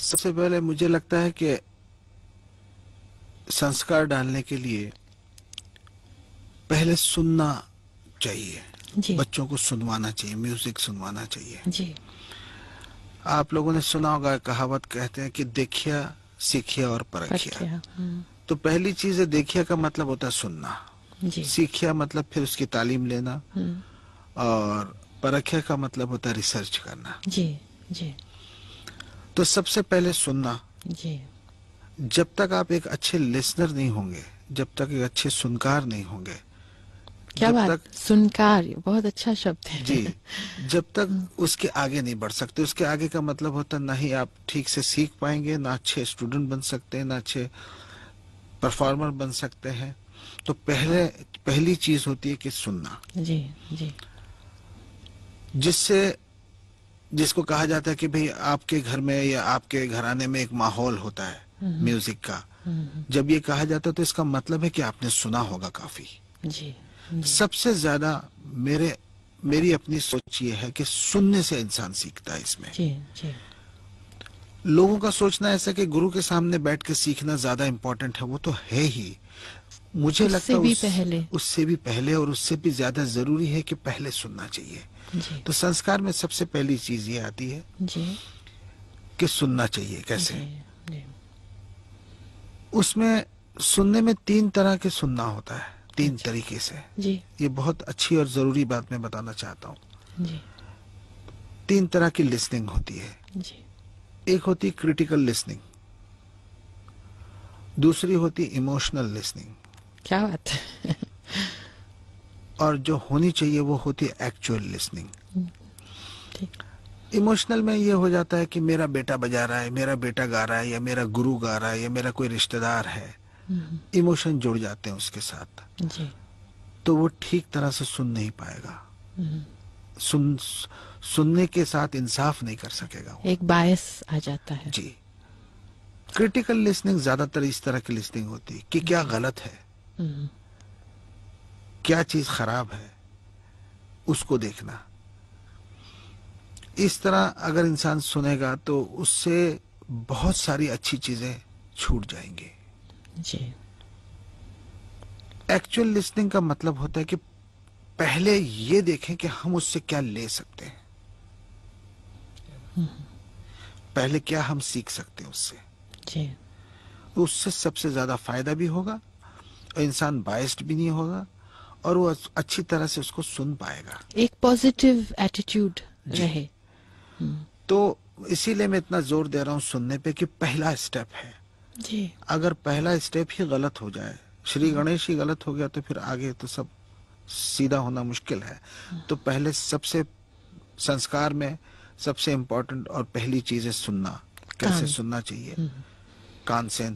सबसे पहले मुझे लगता है कि संस्कार डालने के लिए पहले सुनना चाहिए। जी बच्चों को सुनवाना चाहिए, म्यूजिक सुनवाना चाहिए। जी आप लोगों ने सुना होगा, कहावत कहते हैं कि देखिया, सीखिया और पर परखिया। क्या तो पहली चीज है, देखिया का मतलब होता है सुनना, जी सीखिया मतलब फिर उसकी तालीम लेना, हम्म, और परखिया का मतलब होता है रिसर्च करना। जी जी तो सबसे पहले सुनना। जी जब तक आप एक अच्छे लिसनर नहीं होंगे, जब तक एक अच्छे सुनकार नहीं होंगे, क्या जब बात, तक, सुनकार ये बहुत अच्छा शब्द है। जी, जब तक उसके आगे नहीं बढ़ सकते। उसके आगे का मतलब होता है ना ही आप ठीक से सीख पाएंगे, ना अच्छे स्टूडेंट बन सकते हैं, ना अच्छे परफॉर्मर बन सकते हैं। तो पहली चीज होती है कि सुनना, जी जी जिससे, जिसको कहा जाता है कि भाई आपके घर में या आपके घराने में एक माहौल होता है हम्म, म्यूजिक का। हम्म, जब ये कहा जाता है तो इसका मतलब है कि आपने सुना होगा काफी। जी जी सबसे ज्यादा मेरे मेरी अपनी सोच ये है कि सुनने से इंसान सीखता है। इसमें जी जी लोगों का सोचना ऐसा कि गुरु के सामने बैठ के सीखना ज्यादा इंपॉर्टेंट है, वो तो है ही। मुझे लगता उससे है भी पहले। उससे भी पहले और उससे भी ज्यादा जरूरी है कि पहले सुनना चाहिए। जी तो संस्कार में सबसे पहली चीज ये आती है जी कि सुनना चाहिए। कैसे? जी जी उसमें सुनने में तीन तरह के सुनना होता है, तीन अच्छा तरीके से। जी ये बहुत अच्छी और जरूरी बात मैं बताना चाहता हूँ। जी तीन तरह की लिसनिंग होती है। जी एक होती क्रिटिकल लिसनिंग, दूसरी होती इमोशनल लिसनिंग, क्या बात है। और जो होनी चाहिए वो होती है एक्चुअल लिसनिंग। ठीक इमोशनल में ये हो जाता है कि मेरा बेटा बजा रहा है, मेरा बेटा गा रहा है, या मेरा गुरु गा रहा है, या मेरा कोई रिश्तेदार है। इमोशन जुड़ जाते हैं उसके साथ, जी तो वो ठीक तरह से सुन नहीं पाएगा। हम्म, सुन सुनने के साथ इंसाफ नहीं कर सकेगा वो। एक बायस आ जाता है। जी। क्रिटिकल लिसनिंग ज्यादातर इस तरह की लिसनिंग होती है कि क्या जी गलत है, हम्म, क्या चीज खराब है, उसको देखना। इस तरह अगर इंसान सुनेगा तो उससे बहुत सारी अच्छी चीजें छूट जाएंगी। जी एक्चुअल लिसनिंग का मतलब होता है कि पहले ये देखें कि हम उससे क्या ले सकते हैं, पहले क्या हम सीख सकते हैं उससे। जी उससे सबसे ज्यादा फायदा भी होगा, और इंसान बायस्ड भी नहीं होगा, और वो अच्छी तरह से उसको सुन पाएगा। एक पॉजिटिव एटीट्यूड जी। रहे। तो इसीलिए मैं इतना जोर दे रहा हूं सुनने पे कि पहला स्टेप है। जी अगर पहला स्टेप ही गलत हो जाए, श्री गणेश ही गलत हो गया, तो फिर आगे तो सब सीधा होना मुश्किल है। तो पहले सबसे, संस्कार में सबसे इंपॉर्टेंट और पहली चीज है सुनना। कैसे कान। सुनना चाहिए? कान से